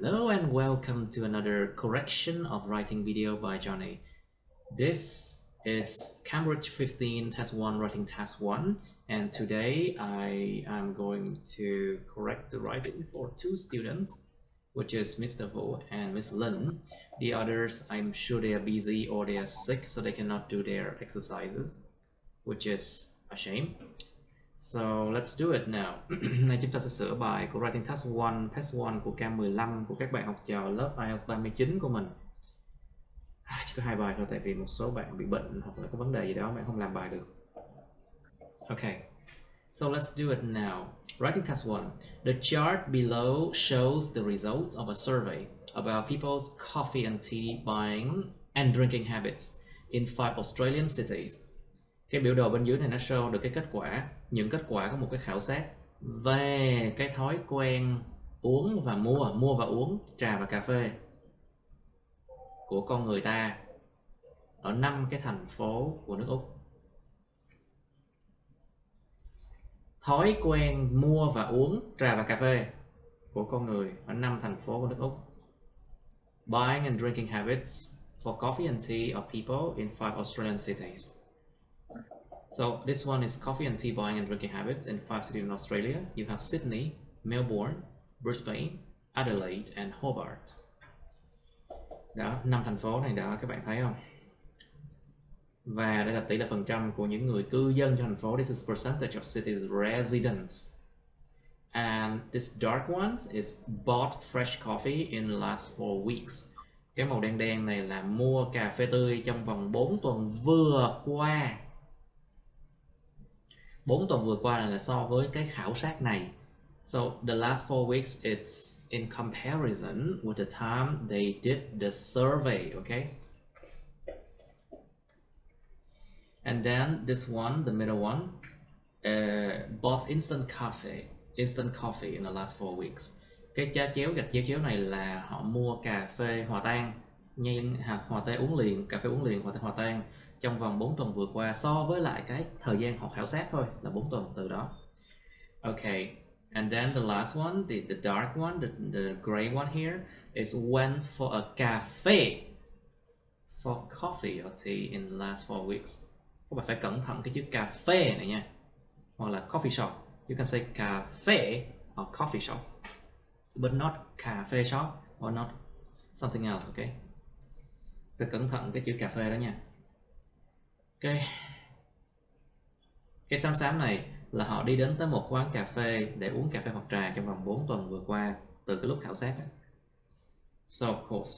Hello and welcome to another correction of writing video by Johnny. This is Cambridge 15 Test 1 Writing Task 1, and today I am going to correct the writing for two students, which is Mr. Wu and Ms. Lin. The others, I'm sure they are busy or they are sick, so they cannot do their exercises, which is a shame. So let's do it now. Này chúng ta sẽ sửa bài của Writing Task 1 của K15 của các bạn học trò lớp IELTS 39 của mình. Chỉ có 2 bài thôi, tại vì một số bạn bị bệnh hoặc là có vấn đề gì đó bạn không làm bài được. Okay, so let's do it now. Writing Task 1. The chart below shows the results of a survey about people's coffee and tea buying and drinking habits in 5 Australian cities. Cái biểu đồ bên dưới này nó show được cái kết quả, những kết quả của một cái khảo sát về cái thói quen uống và mua và uống trà và cà phê của con người ta ở 5 cái thành phố của nước Úc. Thói quen mua và uống trà và cà phê của con người ở 5 thành phố của nước Úc. Buying and drinking habits for coffee and tea of people in 5 Australian cities. So this one is coffee and tea buying and drinking habits in 5 cities in Australia. You have Sydney, Melbourne, Brisbane, Adelaide and Hobart. Đó, 5 thành phố này đó, các bạn thấy không? Và đây là tỷ lệ phần trăm của những người cư dân trong thành phố. This is percentage of cities residents. And this dark ones is bought fresh coffee in the last 4 weeks. Cái màu đen đen này là mua cà phê tươi trong vòng 4 tuần vừa qua. 4 tuần vừa qua là so với cái khảo sát này. So the last 4 weeks it's in comparison with the time they did the survey, okay? And then this one, the middle one, bought instant coffee in the last 4 weeks. Cái gạch chéo này là họ mua cà phê hòa tan, hòa tan uống liền, cà phê uống liền, hòa tan trong vòng 4 tuần vừa qua so với lại cái thời gian họ khảo sát thôi là 4 tuần từ đó. Okay, and then the last one, the dark one, the gray one here is went for a cafe for coffee or tea in the last 4 weeks. Các bạn phải cẩn thận cái chữ cà phê này nha, hoặc là coffee shop. You can say cafe or coffee shop, but not cafe shop or not something else, okay? Phải cẩn thận cái chữ cà phê đó nha. Cái xám này là họ đi đến tới một quán cà phê để uống cà phê hoặc trà trong vòng 4 tuần vừa qua từ cái lúc khảo sát. So of course,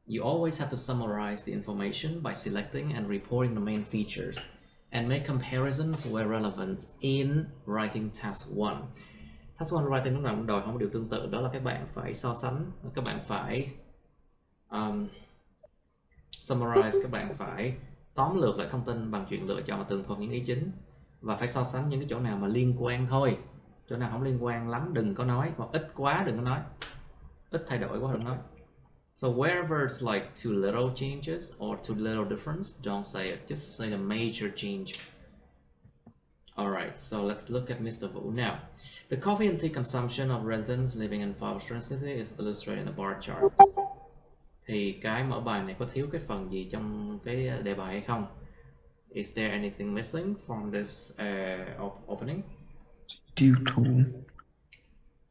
you always have to summarize the information by selecting and reporting the main features and make comparisons where relevant in writing task 1. Task 1 writing lúc nào cũng đòi hỏi một điều tương tự, đó là các bạn phải so sánh, các bạn phải summarize, các bạn phải tóm lược lại thông tin bằng chuyện lựa chọn và tường thuật những ý chính, và phải so sánh những cái chỗ nào mà liên quan thôi, chỗ nào không liên quan lắm đừng có nói, hoặc ít quá đừng có nói, ít thay đổi quá đừng nói. So wherever it's like too little changes or too little difference, don't say it, just say the major change. Alright, so let's look at Mr. Wu now. The coffee and tea consumption of residents living in 5 Australian cities is illustrated in the bar chart. Thì cái mở bài này có thiếu cái phần gì trong cái đề bài hay không? Is there anything missing from this opening? Tiêu thụ.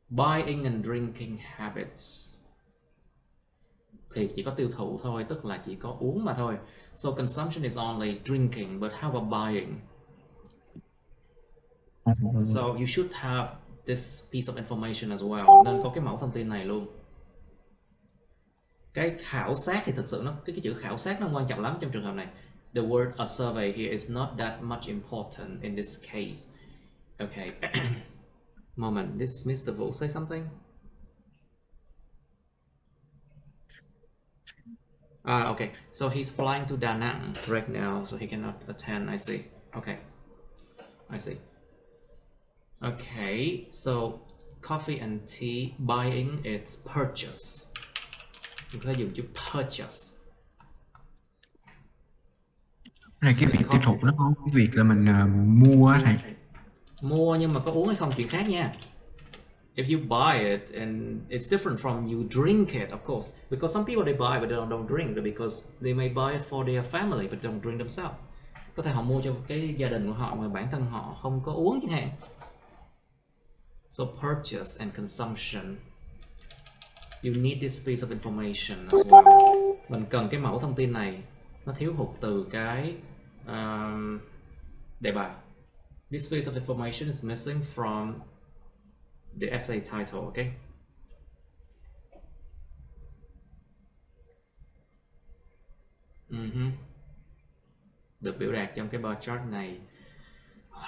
Buying and drinking habits. Thì chỉ có tiêu thụ thôi, tức là chỉ có uống mà thôi. So consumption is only drinking, but how about buying? So you should have this piece of information as well. Nên có cái mẫu thông tin này luôn. Cái khảo sát thì thực sự cái chữ khảo sát nó quan trọng lắm trong trường hợp này. The word a survey here is not that much important in this case. Okay. Moment. This Mr. Wu say something? Okay. So he's flying to Da Nang right now, so he cannot attend. I see. Okay. I see. Okay. So coffee and tea buying, it's purchase. Mình có dùng chữ purchase. Này cái việc tiêu thụ nó có cái việc là mình mua thầy. Mua nhưng mà có uống hay không chuyện khác nha. if you buy it, and it's different from you drink it, of course, because some people they buy but they don't drink it because they may buy it for their family but don't drink themselves. Có thể họ mua cho cái gia đình của họ mà bản thân họ không có uống chẳng hạn. So purchase and consumption, you need this piece of information as well. Mình cần cái mẫu thông tin này, nó thiếu hụt từ cái đề bài. This piece of information is missing from the essay title, okay? Được biểu đạt trong cái bar chart này.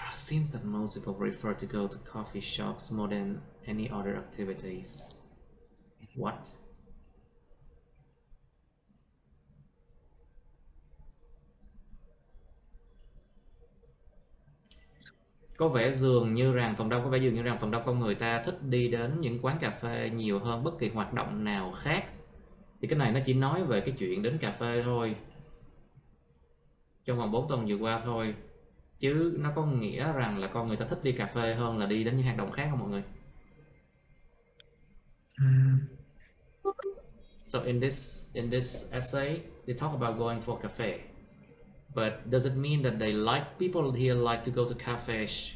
It seems that most people prefer to go to coffee shops more than any other activities. What? Có vẻ dường như rằng phần đông con người ta thích đi đến những quán cà phê nhiều hơn bất kỳ hoạt động nào khác. Thì cái này nó chỉ nói về cái chuyện đến cà phê thôi, trong vòng 4 tuần vừa qua thôi, chứ nó có nghĩa rằng là con người ta thích đi cà phê hơn là đi đến những hoạt động khác không mọi người? So in this essay they talk about going for cafe, but does it mean that people here like to go to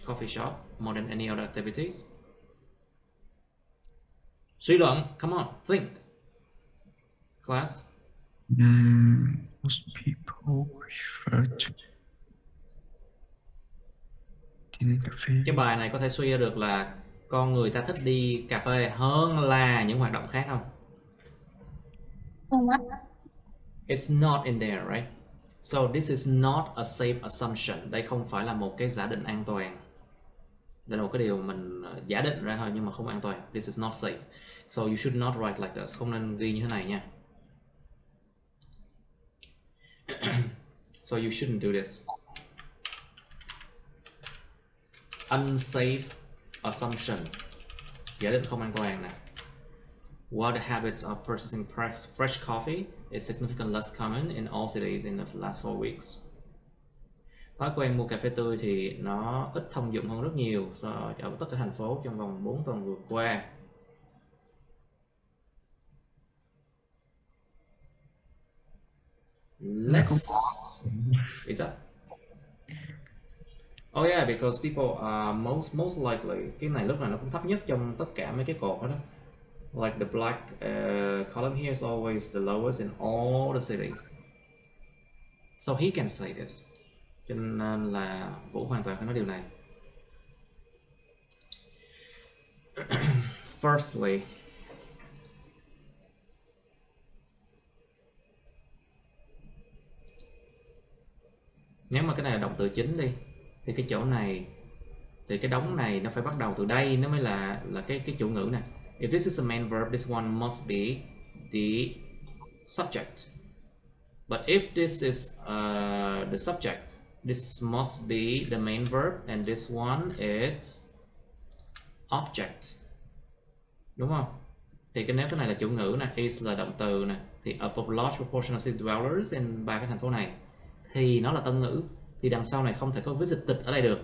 coffee shop more than any other activities? Suy luận, come on, think. Class? Most people prefer to đi cà phê. Cái bài này có thể suy ra được là con người ta thích đi cà phê hơn là những hoạt động khác không? It's not in there, right? So this is not a safe assumption. Đây không phải là một cái giả định an toàn. Đây là một cái điều mình giả định ra thôi nhưng mà không an toàn. This is not safe. So you should not write like this. Không nên ghi như thế này nha. So you shouldn't do this. Unsafe assumption. Giả định không an toàn nè. While the habits of purchasing fresh coffee is significantly less common in all cities in the last 4 weeks. Thói quen mua cà phê tươi thì nó ít thông dụng hơn rất nhiều so ở tất cả thành phố trong vòng 4 tuần vừa qua. Less. Is that? Oh yeah, because people are most likely. Cái này lúc này nó cũng thấp nhất trong tất cả mấy cái cột đó. Like the black column here is always the lowest in all the cities. So he can say this. Cho nên là Vũ hoàn toàn phải nói điều này. Firstly, nếu mà cái này là động từ chính đi thì cái chỗ này thì cái đống này nó phải bắt đầu từ đây, nó mới là cái chủ ngữ này. If this is a main verb, this one must be the subject. But if this is the subject, this must be the main verb, and this one is object. Đúng không? Thì nếu cái này là chủ ngữ nè, is là động từ nè, thì a large proportion of city dwellers in 3 cái thành phố này thì nó là tân ngữ. Thì đằng sau này không thể có visited ở đây được.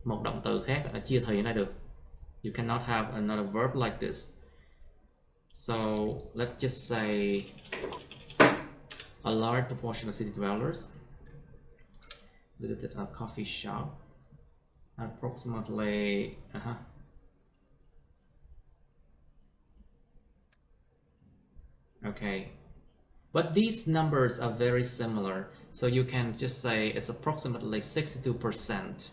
Một động từ khác ở chia thì ở đây được. You cannot have another verb like this. So let's just say a large proportion of city dwellers visited a coffee shop. Approximately Okay, but these numbers are very similar, so you can just say it's approximately 62%.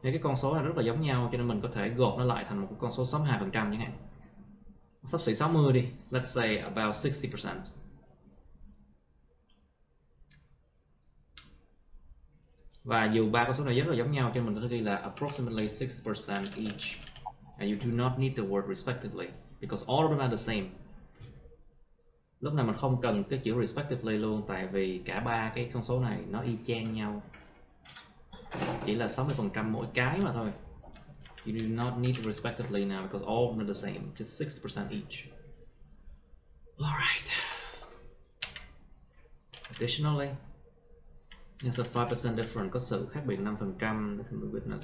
Những cái con số này rất là giống nhau cho nên mình có thể gộp nó lại thành một con số 62% chẳng hạn. Xấp xỉ 60 đi, let's say about 60%. Và dù ba con số này rất là giống nhau cho nên mình có thể ghi là approximately 60% each. And you do not need the word respectively because all of them are the same. Lúc này mình không cần cái chữ respectively luôn, tại vì cả ba cái con số này nó y chang nhau, chỉ là 60% mỗi cái mà thôi. You do not need respectively now because all of them are the same, just 60% each. Alright. Additionally, there's a 5% difference, có sự khác biệt 5%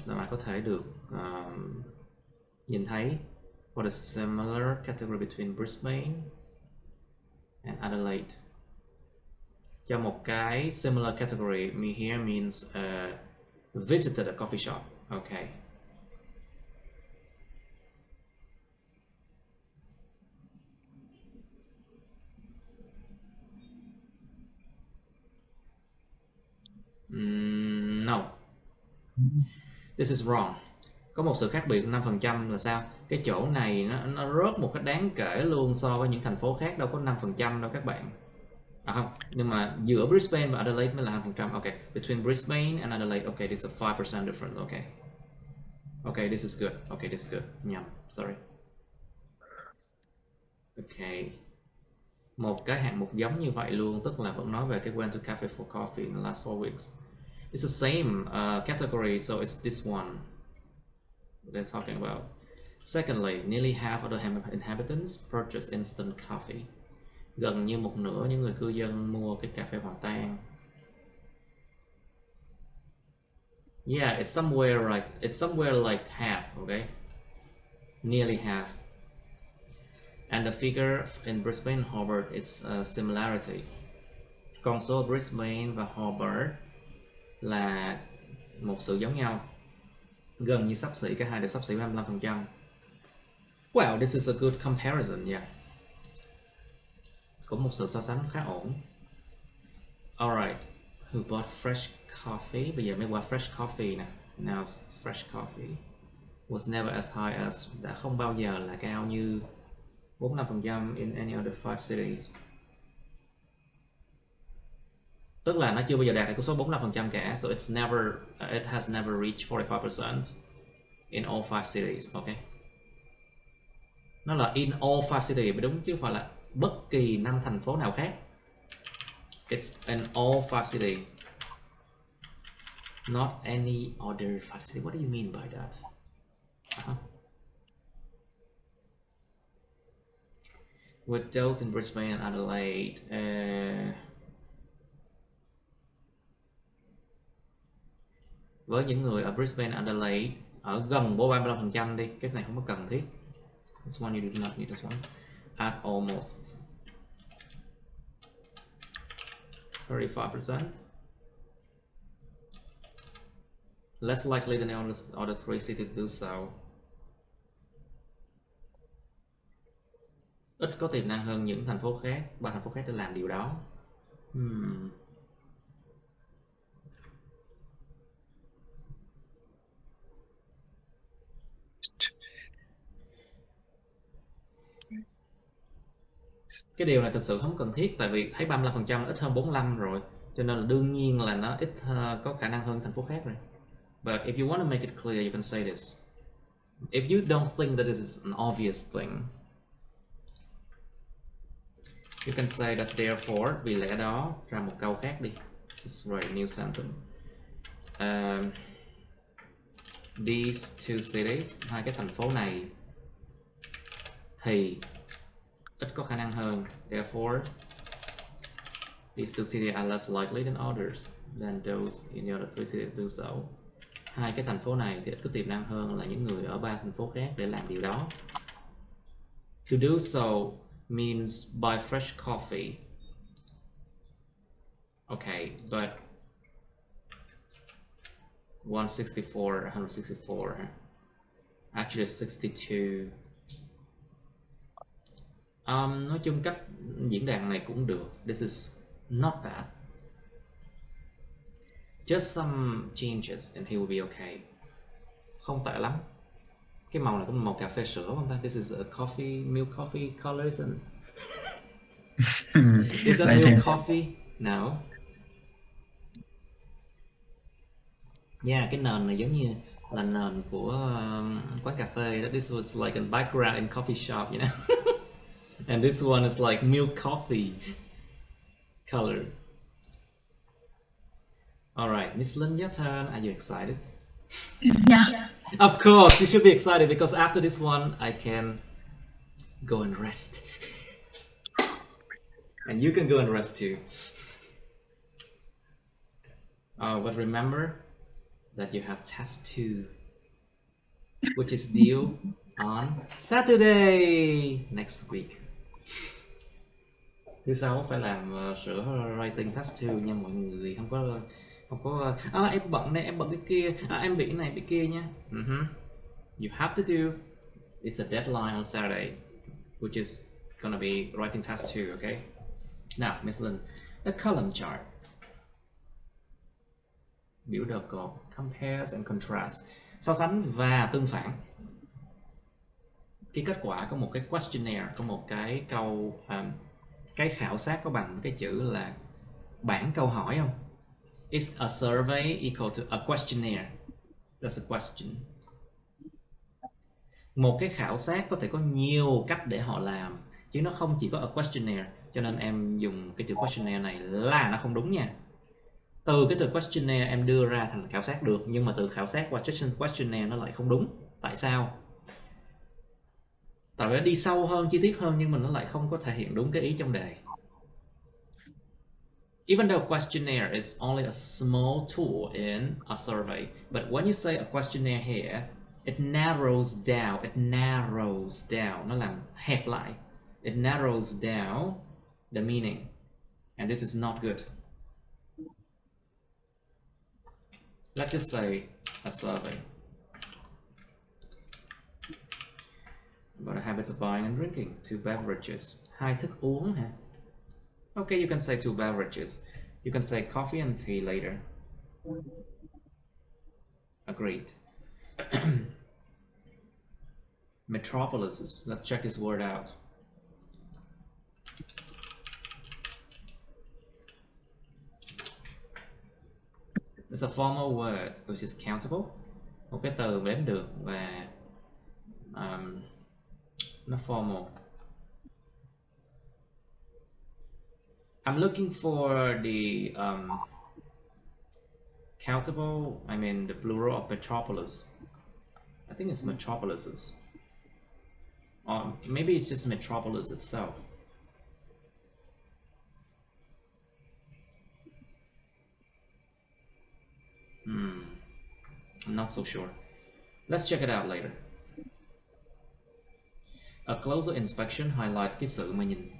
mà có thể được nhìn thấy What is similar category between Brisbane and Adelaide? Cho một cái similar category me here means visited a coffee shop. Okay. No. This is wrong. Có một sự khác biệt 5% là sao? Cái chỗ này nó rớt một cách đáng kể luôn so với những thành phố khác, đâu có 5% đâu các bạn. À không, nhưng mà giữa Brisbane và Adelaide mới là 5%. Okay, between Brisbane and Adelaide, okay, this is a 5% difference. Okay. Okay, this is good. Okay, this is good. Nhầm, sorry. Okay. Một cái hạng mục giống như vậy luôn, tức là vẫn nói về cái went to cafe for coffee in the last 4 weeks. It's the same category, so it's this one they're talking about. Secondly, nearly half of the inhabitants purchase instant coffee. Gần như một nửa những người cư dân mua cái cà phê hòa tan. Yeah, it's somewhere like half, okay? Nearly half. And the figure in Brisbane and Hobart, it's a similarity. Con số Brisbane và Hobart là một sự giống nhau. Gần như xấp xỉ, cả hai đều xấp xỉ 25%. Well, this is a good comparison, yeah. Cũng một sự so sánh khá ổn. Alright, who bought fresh coffee? Bây giờ mới qua fresh coffee nè. Now fresh coffee was never as high as, đã không bao giờ là cao như 45% in any other 5 cities. Tức là nó chưa bao giờ đạt được con số 45% cả. So it has never reached 45% in all 5 cities. Okay. Nó là in all 5 cities mới đúng chứ không phải là bất kỳ 5 thành phố nào khác. It's in all 5 cities. Not any other 5 cities. What do you mean by that? With those in Brisbane and Adelaide, với những người ở Brisbane and Adelaide ở gần 35% đi, cái này không có cần thiết. This one you do not need this one. At almost 35%. Less likely than the other 3 cities to do so. Ít có tiềm năng hơn những thành phố khác, 3 thành phố khác để làm điều đó. Cái điều này thực sự không cần thiết, tại vì thấy 35% ít hơn 45 rồi, cho nên là đương nhiên là nó ít có khả năng hơn thành phố khác rồi. But if you want to make it clear, you can say this. If you don't think that this is an obvious thing, you can say that therefore, vì lẽ đó, ra một câu khác đi. Let's write a new sentence. These two cities, hai cái thành phố này thì ít có khả năng hơn. Therefore, these two cities are less likely than others than those in the other 3 cities to do so. Hai cái thành phố này thì ít có tiềm năng hơn là những người ở 3 thành phố khác để làm điều đó. To do so means buy fresh coffee. Okay, but 164, actually 62. Nói chung cách diễn đạt này cũng được. This is not bad. Just some changes and he will be okay. Không tệ lắm. Cái màu này cũng màu cà phê sữa không ta? This is a coffee, milk coffee colors and is that milk coffee? No. Yeah, cái nền này giống như là nền của quán cà phê. This was like a background in coffee shop, you know. And this one is like milk coffee color. All right, Miss Lin, your turn. Are you excited? Yeah. Of course, you should be excited because after this one, I can go and rest. And you can go and rest too. But remember that you have test 2, which is due on Saturday next week. Thứ sáu phải làm sửa writing test 2 nha mọi người, không có em bận này, em bận cái kia, em bị cái này bị kia nha. You have to do. It's a deadline on Saturday, which is gonna be writing test 2. Okay. Now, Miss Lynn, a column chart. Biểu đồ cột, compares and contrast, so sánh và tương phản. Cái kết quả có một cái questionnaire, có một cái câu cái khảo sát có bằng cái chữ là bảng câu hỏi không? Is a survey equal to a questionnaire? That's a question. Một cái khảo sát có thể có nhiều cách để họ làm, chứ nó không chỉ có a questionnaire. Cho nên em dùng cái từ questionnaire này là nó không đúng nha. Từ cái từ questionnaire em đưa ra thành khảo sát được, nhưng mà từ khảo sát qua questionnaire nó lại không đúng. Tại sao? Tại vì nó đi sâu hơn, chi tiết hơn, nhưng mà nó lại không có thể hiện đúng cái ý trong đề. Even though questionnaire is only a small tool in a survey, but when you say a questionnaire here, it narrows down, nó làm hẹp lại. It narrows down the meaning, and this is not good. Let's just say a survey about the habits of buying and drinking. 2 beverages. 2 thức uống hả? Okay, you can say 2 beverages. You can say coffee and tea later. Agreed. Metropolises. Let's check his word out. It's a formal word which is countable. Một cái từ đếm được và nó formal. I'm looking for the countable, I mean the plural of metropolis. I think it's metropolises. Or maybe it's just metropolis itself. I'm not so sure. Let's check it out later. A closer inspection highlight cái sự mà nhìn,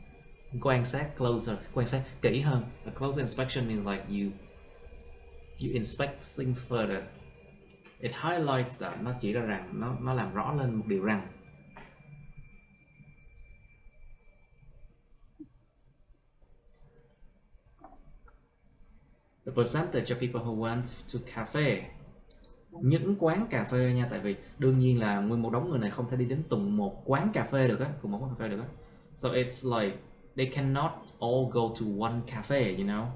quan sát, closer, quan sát kỹ hơn. A closer inspection means like you inspect things further. It highlights that, nó chỉ ra rằng, nó làm rõ lên một điều rằng. The percentage of people who went to cafe. Những quán cà phê nha, tại vì đương nhiên là nguyên một đống người này không thể đi đến cùng một quán cà phê được á, cùng một quán cà phê được á. So it's like they cannot all go to one cafe, you know.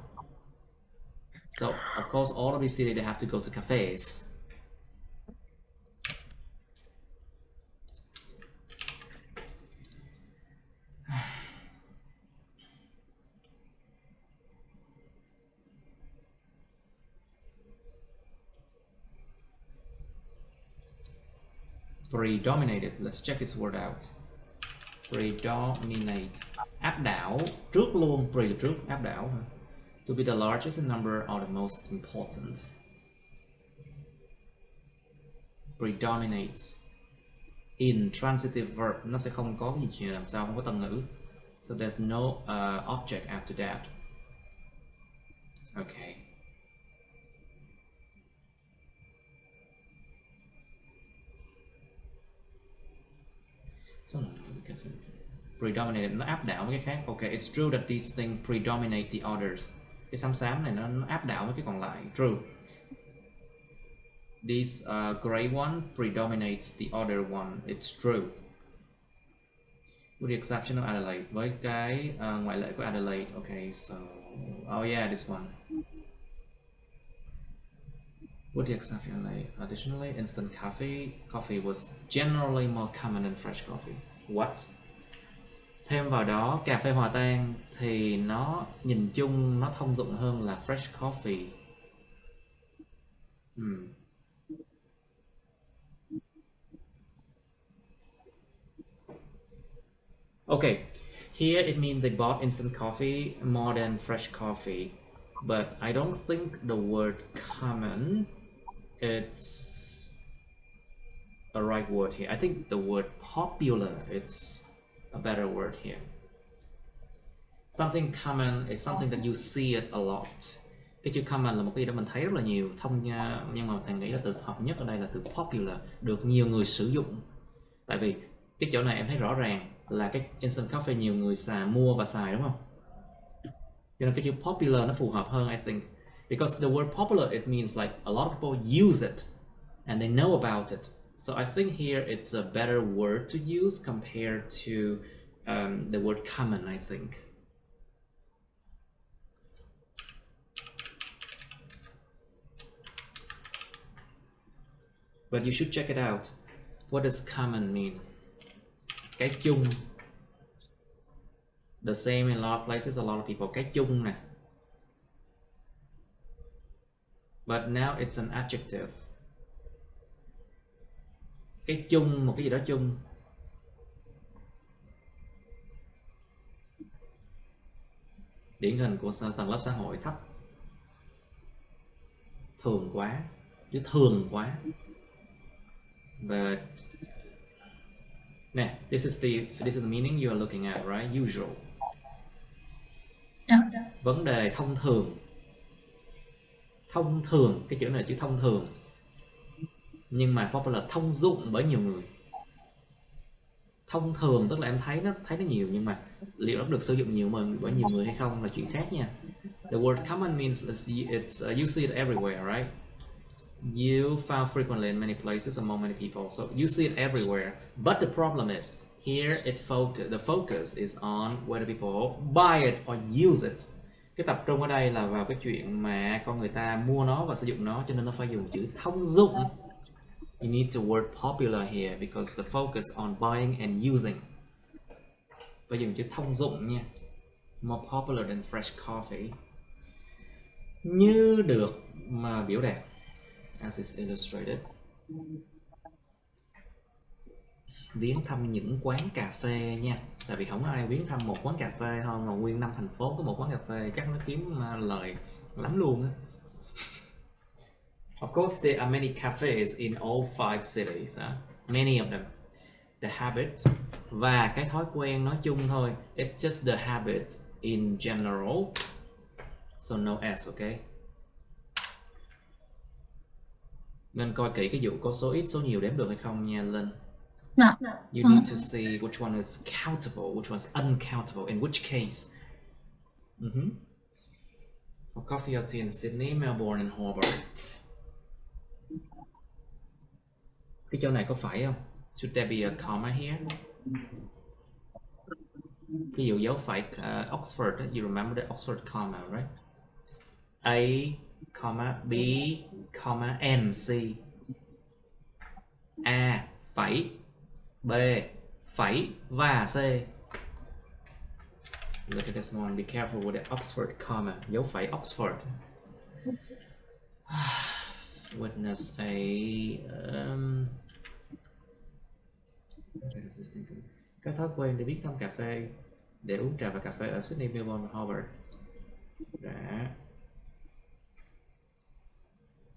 So of course all of the city they have to go to cafes. Predominated. Let's check this word out. Predominate. Áp đảo. Trước luôn. Pre là trước. Áp đảo hả? To be the largest in number or the most important. Predominate. Intransitive verb. Nó sẽ không có gì đằng sau, không có tâm ngữ. So there's no object after that. Okay. Predominated, nó áp đảo với cái khác. Okay, it's true that these things predominate the others. Cái xám này nó áp đảo với cái còn lại. True. This gray one predominates the other one. It's true. With the exception of Adelaide. Với cái ngoại lệ của Adelaide. Okay, so oh yeah, this one. With the exception of Adelaide. Additionally, instant coffee was generally more common than fresh coffee. What? Thêm vào đó, cà phê hòa tan thì nó nhìn chung nó thông dụng hơn là fresh coffee. Okay, here it means they bought instant coffee more than fresh coffee, but I don't think the word common it's a right right word here. I think the word popular is a better word here. Something common is something that you see it a lot. Cái chữ common là một cái gì đó mình thấy rất là nhiều, nhưng mà thầy nghĩ là từ hợp nhất ở đây là từ popular, được nhiều người sử dụng. Tại vì cái chỗ này em thấy rõ ràng là cái instant coffee nhiều người mua và xài, đúng không? Cho nên cái chữ popular nó phù hợp hơn, I think. Because the word popular, it means like a lot of people use it and they know about it. So I think here it's a better word to use compared to the word common, I think. But you should check it out. What does common mean? Cái chung. The same in a lot of places, a lot of people. Cái chung nè. But now it's an adjective. Cái chung, một cái gì đó chung. Điển hình của tầng lớp xã hội thấp. Thường quá, chứ thường quá. But nè, this is the meaning you are looking at, right? Usual. Vấn đề thông thường. Thông thường, cái chữ này là chữ thông thường. Nhưng mà popular thông dụng bởi nhiều người. Thông thường tức là em thấy nó nhiều, nhưng mà liệu nó được sử dụng nhiều bởi nhiều người hay không là chuyện khác nha. The word common means it's you see it everywhere, right? You found frequently in many places among many people, so you see it everywhere. But the problem is here the focus is on whether people buy it or use it. Cái tập trung ở đây là vào cái chuyện mà con người ta mua nó và sử dụng nó, cho nên nó phải dùng chữ thông dụng. You need the word popular here because the focus on buying and using. Phải dùng chữ thông dụng nha. More popular than fresh coffee. Như được mà biểu đạt. As is illustrated. Viếng thăm những quán cà phê nha. Tại vì không có ai viếng thăm một quán cà phê thôi, mà nguyên 5 thành phố có một quán cà phê chắc nó kiếm lời lắm luôn á. Of course, there are many cafes in all 5 cities. Many of them. The habit và cái thói quen nói chung thôi. It's just the habit in general. So no S, okay? Nên coi kỹ cái vụ có số ít, số nhiều đếm được hay không nha Linh. You need to see which one is countable, which one is uncountable, in which case. For coffee or tea in Sydney, Melbourne and Hobart. Cái chỗ này có phải không? Should there be a comma here? Ví dụ dấu phẩy Oxford, you remember the Oxford comma, right? A, comma, B, comma, N, C. A, phẩy, B, phẩy và C. Look at this one, be careful with the Oxford comma. Dấu phẩy Oxford. Witness a... Có thói quen để biết thăm cà phê, để uống trà và cà phê ở Sydney, Melbourne và Hobart. Đã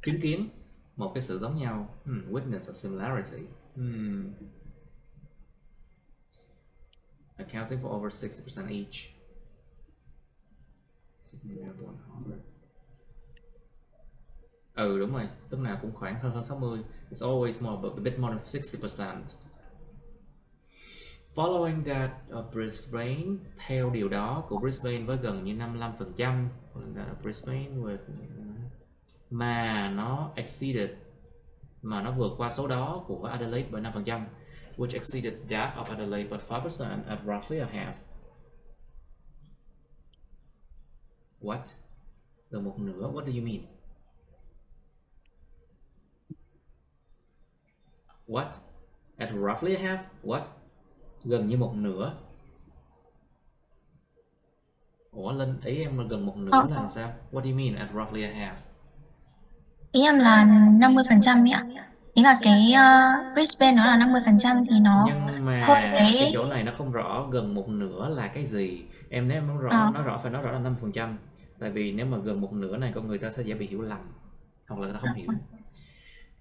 chứng kiến một cái sự giống nhau. Witness a similarity. Accounting for over 60% each. Sydney, Melbourne, Hobart. Đúng rồi, lúc nào cũng khoảng hơn 60. It's always more, but a bit more than 60%. Following that of Brisbane, theo điều đó của Brisbane với gần như 55%, Brisbane with, mà nó exceeded, mà nó vượt qua số đó của Adelaide bởi 5%, which exceeded that of Adelaide by 5% at roughly a half. What? Gần một nửa, what do you mean? What? At roughly a half? What? Gần như một nửa. Ủa Linh, ý em là gần một nửa là sao? What do you mean at roughly a half? Ý em là 50% ạ. Ý là cái Brisbane nó là 50% thì nó nhưng mà hơn cái chỗ này nó không rõ gần một nửa là cái gì. Em nếu nói rõ phải nói rõ là 5%. Tại vì nếu mà gần một nửa này con người ta sẽ dễ bị hiểu lầm hoặc là người ta không hiểu.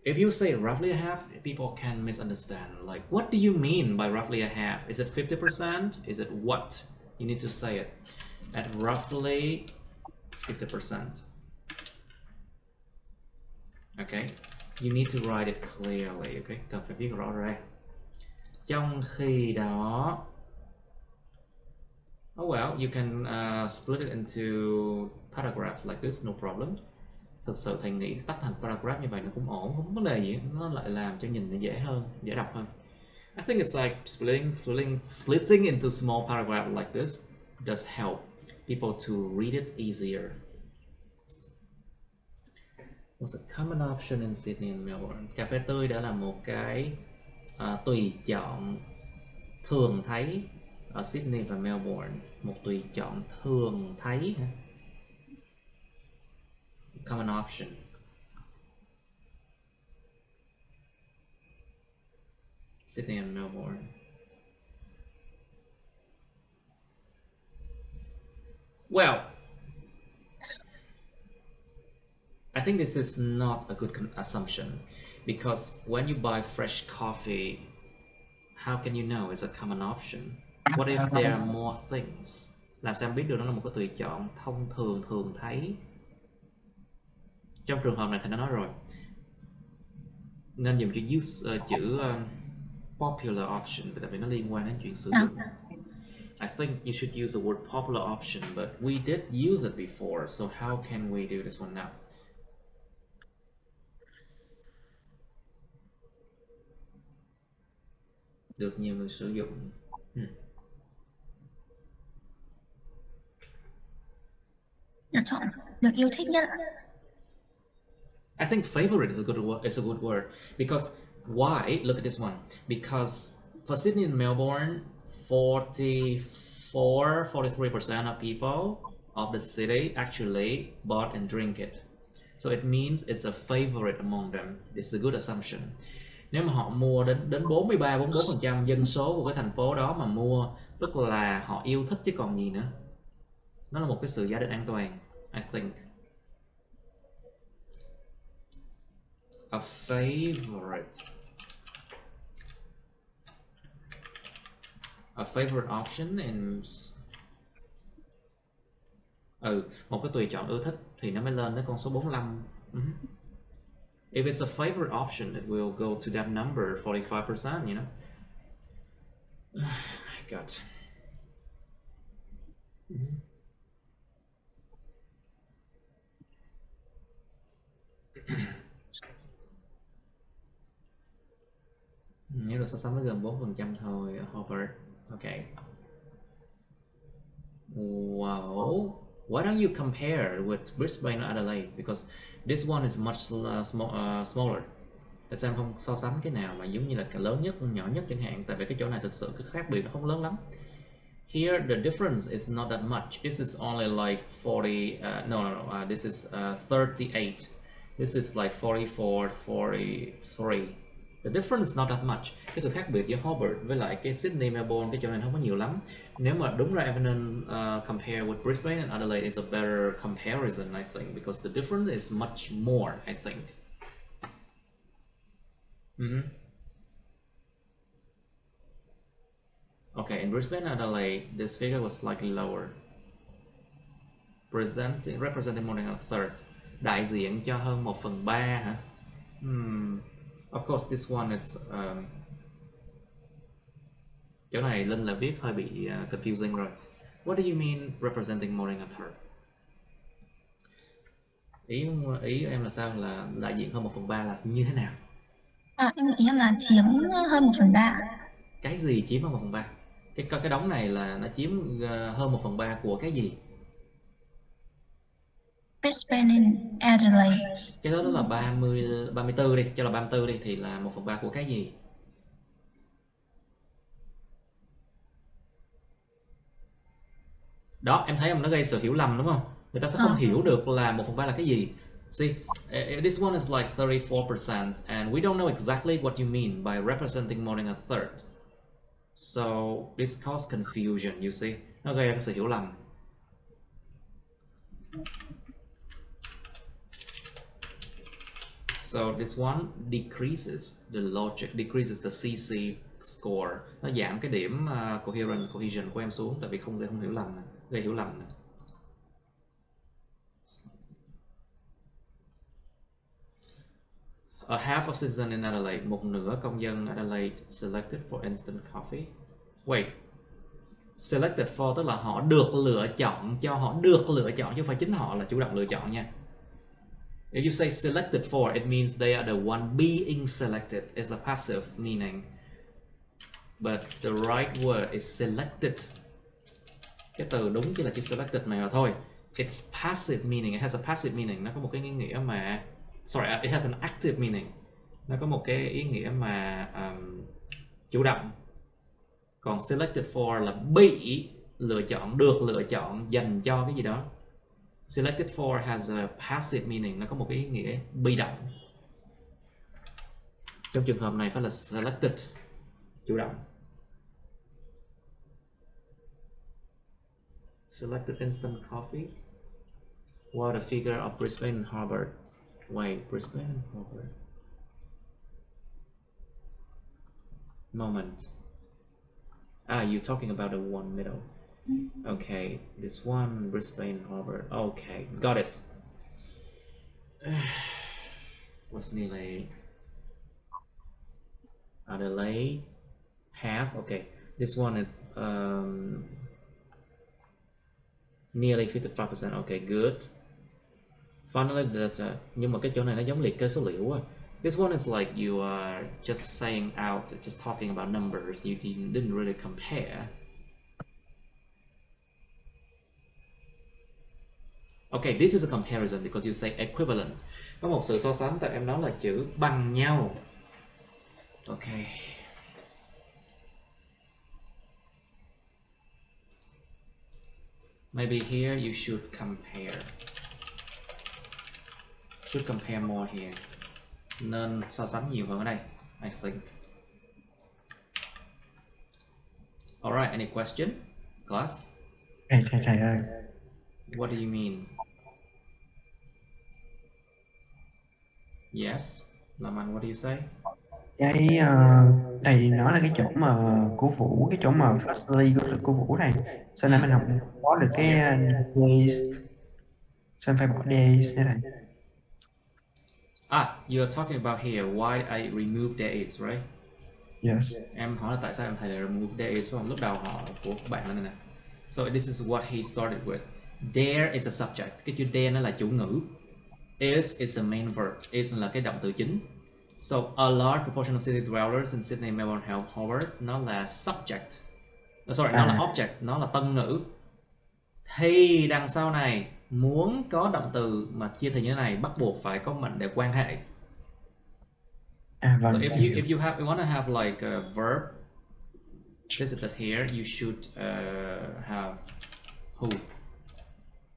If you say roughly a half, people can misunderstand. Like, what do you mean by roughly a half? Is it 50%? Is it what? You need to say it at roughly 50%. Okay, you need to write it clearly. Okay, cần phải viết rõ ràng. Trong khi đó, oh well, you can split it into paragraphs like this, no problem. Thực sự thầy nghĩ tách thành paragraph như vậy nó cũng ổn, không có vấn đề gì, nó lại làm cho nhìn nó dễ hơn, dễ đọc hơn. I think it's like splitting into small paragraphs like this does help people to read it easier. What's a common option in Sydney and Melbourne? Cà phê tươi đã là một cái tùy chọn thường thấy ở Sydney và Melbourne. Một tùy chọn thường thấy. Common option. Sydney and Melbourne. Well, I think this is not a good assumption, because when you buy fresh coffee, how can you know it's a common option? What if there are more things? Làm sao biết được nó là một cái tùy chọn thông thường, thường thấy? Trong trường hợp này thì nó nói rồi, nên dùng chữ popular option, tại vì nó liên quan đến chuyện sử dụng. I think you should use the word popular option, but we did use it before, so how can we do this one now? Được nhiều người sử dụng. Chọn được yêu thích nhất. I think favorite is a good word, because why? Look at this one. Because for Sydney and Melbourne, 43% of people of the city actually bought and drink it. So it means it's a favorite among them. It's a good assumption. Nếu mà họ mua đến 43-44% dân số của cái thành phố đó mà mua, tức là họ yêu thích chứ còn gì nữa. Nó là một cái sự giả định an toàn, I think. A favorite option is một cái tùy chọn ưa thích thì nó mới lên tới con số 45. If it's a favorite option, it will go to that number, 45%, you know. Oh my God. Nếu được so sánh với gần 4% thôi, Harvard. Okay. Wow. Why don't you compare with Brisbane or Adelaide? Because this one is much smaller. Tại sao em không so sánh cái nào mà giống như là cái lớn nhất, nhỏ nhất chẳng hạn? Tại vì cái chỗ này thực sự cái khác biệt nó không lớn lắm. Here the difference is not that much. This is only like 40. This is 38. This is like 44, 43. The difference is not that much. Cái sự khác biệt giữa Hobart với lại cái Sydney, Melbourne, cái chỗ này không có nhiều lắm. Nếu mà đúng ra em nên compare with Brisbane and Adelaide is a better comparison, I think, because the difference is much more, I think. Okay, in Brisbane and Adelaide, this figure was slightly lower, representing more than a third. Đại diện cho hơn 1/3 hả? Of course, this one is chỗ này Linh là viết hơi bị confusing rồi. What do you mean representing more than a third? Ý em là sao, là đại diện hơn 1/3 là như thế nào? Ý em là chiếm hơn 1/3. Cái gì chiếm hơn 1/3? Cái đống này là nó chiếm hơn 1/3 của cái gì? Brisbane and Adelaide. Cái đó là 34 đi, cho là 34 đi, thì là 1/3 của cái gì? Đó, em thấy không, nó gây sự hiểu lầm đúng không? Người ta sẽ không hiểu được là 1/3 là cái gì. See, this one is like 34%, and we don't know exactly what you mean by representing more than a third. So this causes confusion, you see. Nó gây ra sự hiểu lầm. So this one decreases the logic, decreases the CC score. Nó giảm cái điểm cohesion của em xuống, tại vì không hiểu lầm này. Gây hiểu lầm này. A half of citizens in Adelaide, một nửa công dân Adelaide selected for instant coffee. Wait, selected for tức là họ được lựa chọn, cho họ được lựa chọn chứ không phải chính họ là chủ động lựa chọn nha. If you say selected for, it means they are the one being selected. It's a passive meaning. But the right word is selected. Cái từ đúng chỉ là chữ selected này mà thôi. It's passive meaning. It has a passive meaning. Nó có một cái ý nghĩa mà it has an active meaning. Nó có một cái ý nghĩa mà chủ động. Còn selected for là bị lựa chọn, được lựa chọn dành cho cái gì đó. Selected for has a passive meaning. Nó có một cái ý nghĩa bị động. Trong trường hợp này phải là selected, chủ động. Selected instant coffee. What a figure of Brisbane and Hobart. Wait, Brisbane and Hobart. Moment. You're talking about the one middle. Okay, this one, Brisbane, Hobart. Okay, got it. What's nearly Adelaide? Half. Okay, this one is nearly 55%. Okay, good. Finally, data. Nhưng mà cái chỗ này nó giống liệt kê số liệu quá. This one is like you are just saying out, just talking about numbers. You didn't really compare. Okay, this is a comparison because you say equivalent. Có một sự so sánh tại em nói là chữ bằng nhau. Okay. Maybe here you should compare. Should compare more here. Nên so sánh nhiều hơn ở đây, I think. Alright, any question? Class? Thầy ơi. What do you mean? Yes, Laman, what do you say? Cái thầy nói là cái chỗ mà của Vũ, cái chỗ mà firstly của Vũ này. Sao nãy mình không có được cái days. Sao em phải bỏ days thế này? You are talking about here why I remove days, right? Yes. Em hỏi là tại sao em thầy lại remove days phải không? Lúc đầu họ của bạn là này nè. So this is what he started with. There is a subject. Cái chữ there nó là chủ ngữ. Is the main verb. Is là cái động từ chính. So a large proportion of city dwellers in Sydney, Melbourne, Hobart nó là subject. Nó là object, nó là tân ngữ. Thì đằng sau này muốn có động từ mà chia thành như thế này bắt buộc phải có mệnh đề quan hệ. Vâng. So if you want to have like a verb visited here, you should have who.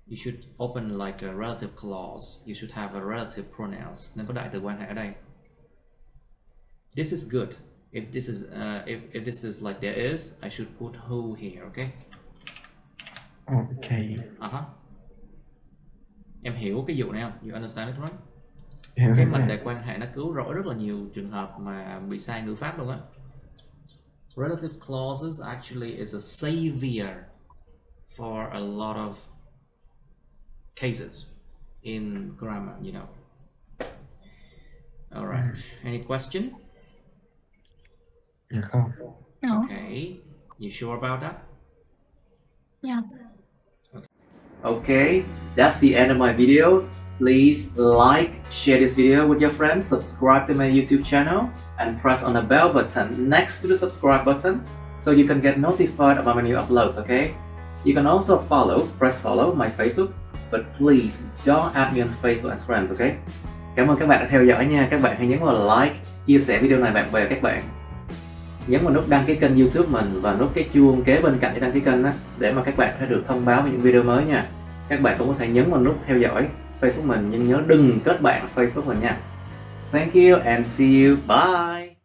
You should open like a relative clause. You should have a relative pronouns. Nên có đại từ quan hệ ở đây. This is good. If this is like there is, I should put who here. Okay. Okay. Em hiểu cái vụ này không? You understand it, right? Hiểu Cái rồi. mệnh đề quan hệ nó cứu rỗi rất là nhiều trường hợp mà bị sai ngữ pháp luôn á. Relative clauses actually is a savior for a lot of cases in grammar, you know. All right. Any question? Dạ không. No. Okay. You sure about that? Yeah. Okay, that's the end of my videos. Please like, share this video with your friends, subscribe to my YouTube channel, and press on the bell button next to the subscribe button so you can get notified about my new uploads, okay? You can also press follow my Facebook, but please don't add me on Facebook as friends, okay? Cảm ơn các bạn đã theo dõi nha. Các bạn hãy nhấn vào like, chia sẻ video này bạn bè các bạn. Nhấn vào nút đăng ký kênh YouTube mình và nút cái chuông kế bên cạnh để đăng ký kênh đó, để mà các bạn sẽ được thông báo về những video mới nha. Các bạn cũng có thể nhấn vào nút theo dõi Facebook mình, nhưng nhớ đừng kết bạn Facebook mình nha. Thank you and see you. Bye.